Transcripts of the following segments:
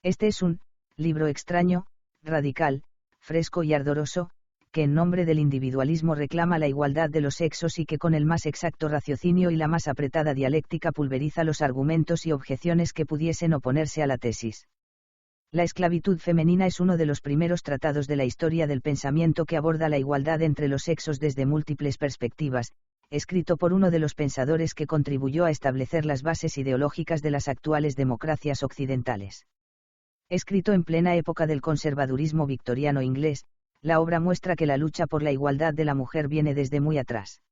Este es un libro extraño, radical, fresco y ardoroso, que en nombre del individualismo reclama la igualdad de los sexos y que con el más exacto raciocinio y la más apretada dialéctica pulveriza los argumentos y objeciones que pudiesen oponerse a la tesis. La esclavitud femenina es uno de los primeros tratados de la historia del pensamiento que aborda la igualdad entre los sexos desde múltiples perspectivas, escrito por uno de los pensadores que contribuyó a establecer las bases ideológicas de las actuales democracias occidentales. Escrito en plena época del conservadurismo victoriano inglés, la obra muestra que la lucha por la igualdad de la mujer viene desde muy atrás.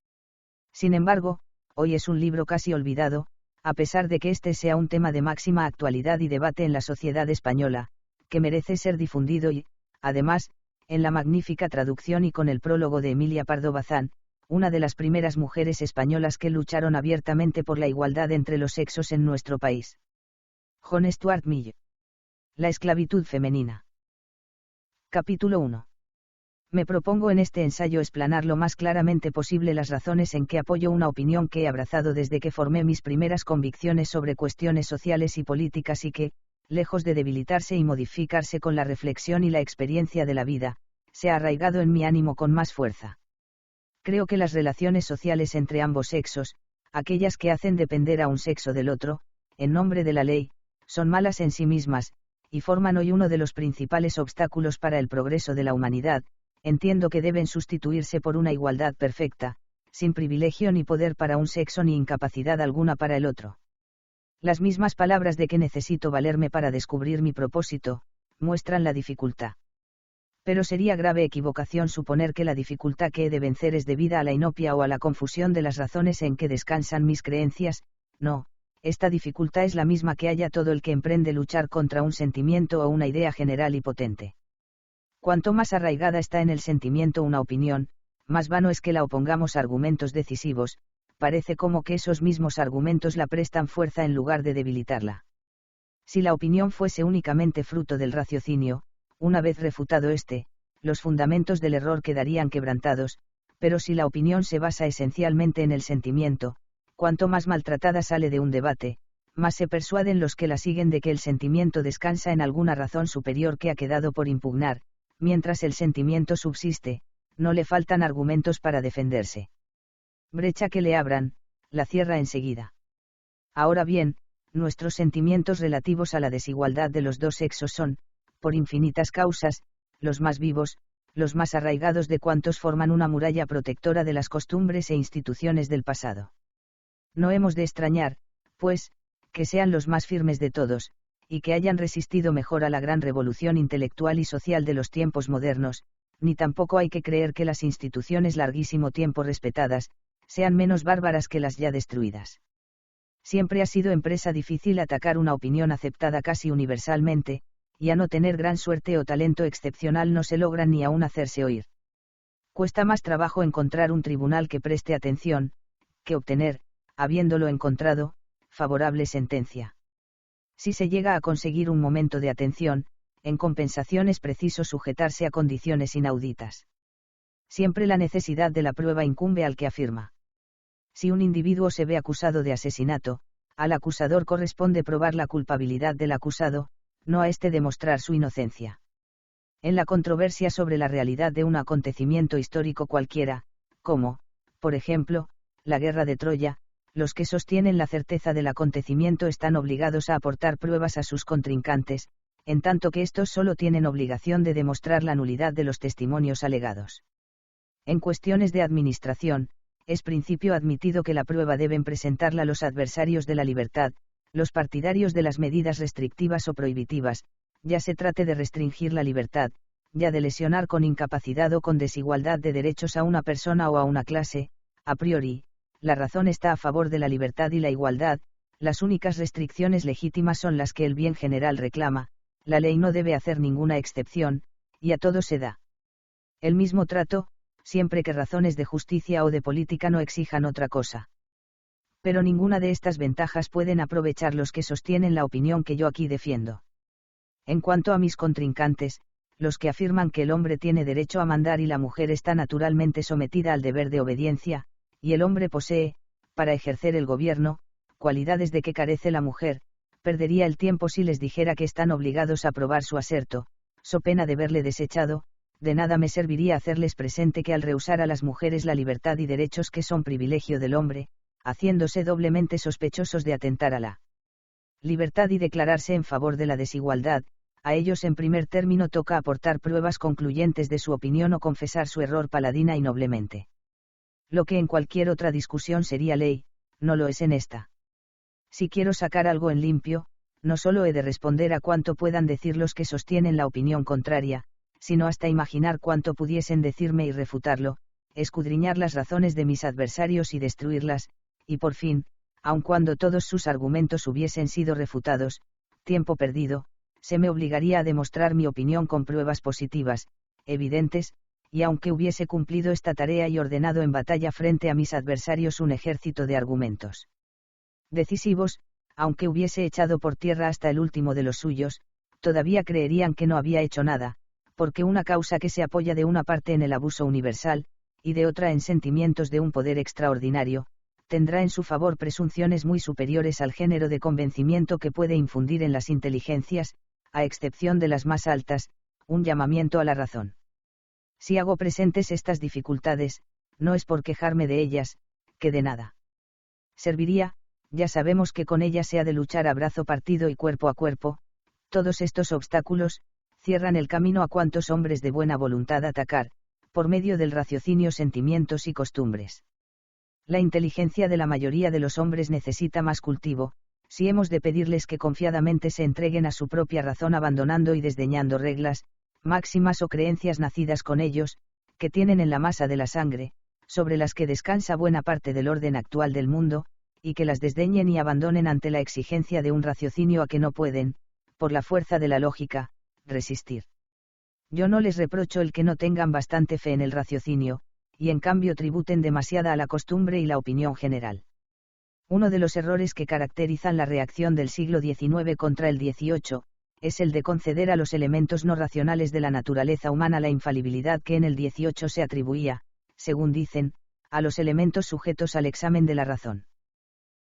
Sin embargo, hoy es un libro casi olvidado, a pesar de que este sea un tema de máxima actualidad y debate en la sociedad española, que merece ser difundido y, además, en la magnífica traducción y con el prólogo de Emilia Pardo Bazán, una de las primeras mujeres españolas que lucharon abiertamente por la igualdad entre los sexos en nuestro país. John Stuart Mill. La esclavitud femenina. Capítulo 1. Me propongo en este ensayo explanar lo más claramente posible las razones en que apoyo una opinión que he abrazado desde que formé mis primeras convicciones sobre cuestiones sociales y políticas y que, lejos de debilitarse y modificarse con la reflexión y la experiencia de la vida, se ha arraigado en mi ánimo con más fuerza. Creo que las relaciones sociales entre ambos sexos, aquellas que hacen depender a un sexo del otro, en nombre de la ley, son malas en sí mismas, y forman hoy uno de los principales obstáculos para el progreso de la humanidad. Entiendo que deben sustituirse por una igualdad perfecta, sin privilegio ni poder para un sexo ni incapacidad alguna para el otro. Las mismas palabras de que necesito valerme para descubrir mi propósito, muestran la dificultad. Pero sería grave equivocación suponer que la dificultad que he de vencer es debida a la inopia o a la confusión de las razones en que descansan mis creencias. No, esta dificultad es la misma que haya todo el que emprende luchar contra un sentimiento o una idea general y potente. Cuanto más arraigada está en el sentimiento una opinión, más vano es que la opongamos argumentos decisivos, parece como que esos mismos argumentos la prestan fuerza en lugar de debilitarla. Si la opinión fuese únicamente fruto del raciocinio, una vez refutado los fundamentos del error quedarían quebrantados, pero si la opinión se basa esencialmente en el sentimiento, cuanto más maltratada sale de un debate, más se persuaden los que la siguen de que el sentimiento descansa en alguna razón superior que ha quedado por impugnar. Mientras el sentimiento subsiste, no le faltan argumentos para defenderse. Brecha que le abran, la cierra enseguida. Ahora bien, nuestros sentimientos relativos a la desigualdad de los dos sexos son, por infinitas causas, los más vivos, los más arraigados de cuantos forman una muralla protectora de las costumbres e instituciones del pasado. No hemos de extrañar, pues, que sean los más firmes de todos, y que hayan resistido mejor a la gran revolución intelectual y social de los tiempos modernos, ni tampoco hay que creer que las instituciones larguísimo tiempo respetadas, sean menos bárbaras que las ya destruidas. Siempre ha sido empresa difícil atacar una opinión aceptada casi universalmente, y a no tener gran suerte o talento excepcional no se logran ni aún hacerse oír. Cuesta más trabajo encontrar un tribunal que preste atención, que obtener, habiéndolo encontrado, favorable sentencia. Si se llega a conseguir un momento de atención, en compensación es preciso sujetarse a condiciones inauditas. Siempre la necesidad de la prueba incumbe al que afirma. Si un individuo se ve acusado de asesinato, al acusador corresponde probar la culpabilidad del acusado, no a éste demostrar su inocencia. En la controversia sobre la realidad de un acontecimiento histórico cualquiera, como, por ejemplo, la guerra de Troya, los que sostienen la certeza del acontecimiento están obligados a aportar pruebas a sus contrincantes, en tanto que estos solo tienen obligación de demostrar la nulidad de los testimonios alegados. En cuestiones de administración, es principio admitido que la prueba deben presentarla los adversarios de la libertad, los partidarios de las medidas restrictivas o prohibitivas, ya se trate de restringir la libertad, ya de lesionar con incapacidad o con desigualdad de derechos a una persona o a una clase. A priori, la razón está a favor de la libertad y la igualdad, las únicas restricciones legítimas son las que el bien general reclama, la ley no debe hacer ninguna excepción, y a todo se da el mismo trato, siempre que razones de justicia o de política no exijan otra cosa. Pero ninguna de estas ventajas pueden aprovechar los que sostienen la opinión que yo aquí defiendo. En cuanto a mis contrincantes, los que afirman que el hombre tiene derecho a mandar y la mujer está naturalmente sometida al deber de obediencia, y el hombre posee, para ejercer el gobierno, cualidades de que carece la mujer, Perdería el tiempo si les dijera que están obligados a probar su aserto, so pena de verle desechado. De nada me serviría hacerles presente que al rehusar a las mujeres la libertad y derechos que son privilegio del hombre, haciéndose doblemente sospechosos de atentar a la libertad y declararse en favor de la desigualdad, a ellos en primer término toca aportar pruebas concluyentes de su opinión o confesar su error paladina y noblemente. Lo que en cualquier otra discusión sería ley, no lo es en esta. Si quiero sacar algo en limpio, no solo he de responder a cuánto puedan decir los que sostienen la opinión contraria, sino hasta imaginar cuánto pudiesen decirme y refutarlo, escudriñar las razones de mis adversarios y destruirlas, y por fin, aun cuando todos sus argumentos hubiesen sido refutados, tiempo perdido, se me obligaría a demostrar mi opinión con pruebas positivas, evidentes, y aunque hubiese cumplido esta tarea y ordenado en batalla frente a mis adversarios un ejército de argumentos decisivos, aunque hubiese echado por tierra hasta el último de los suyos, todavía creerían que no había hecho nada, porque una causa que se apoya de una parte en el abuso universal, y de otra en sentimientos de un poder extraordinario, tendrá en su favor presunciones muy superiores al género de convencimiento que puede infundir en las inteligencias, a excepción de las más altas, un llamamiento a la razón. Si hago presentes estas dificultades, no es por quejarme de ellas, que de nada serviría. Ya sabemos que con ella se ha de luchar a brazo partido y cuerpo a cuerpo. Todos estos obstáculos cierran el camino a cuantos hombres de buena voluntad atacar, por medio del raciocinio, sentimientos y costumbres. La inteligencia de la mayoría de los hombres necesita más cultivo, si hemos de pedirles que confiadamente se entreguen a su propia razón abandonando y desdeñando reglas, máximas o creencias nacidas con ellos, que tienen en la masa de la sangre, sobre las que descansa buena parte del orden actual del mundo, y que las desdeñen y abandonen ante la exigencia de un raciocinio a que no pueden, por la fuerza de la lógica, resistir. Yo no les reprocho el que no tengan bastante fe en el raciocinio, y en cambio tributen demasiada a la costumbre y la opinión general. Uno de los errores que caracterizan la reacción del siglo XIX contra el XVIII, es el de conceder a los elementos no racionales de la naturaleza humana la infalibilidad que en el XVIII se atribuía, según dicen, a los elementos sujetos al examen de la razón.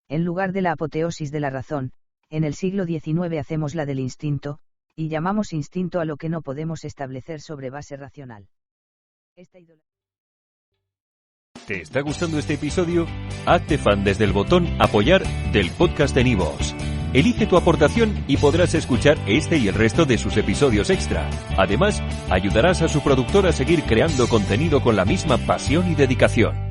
En lugar de la apoteosis de la razón, en el siglo XIX hacemos la del instinto, y llamamos instinto a lo que no podemos establecer sobre base racional. ¿Te está gustando este episodio? Hazte fan desde el botón Apoyar del podcast de Nivos. Elige tu aportación y podrás escuchar este y el resto de sus episodios extra. Además, ayudarás a su productor a seguir creando contenido con la misma pasión y dedicación.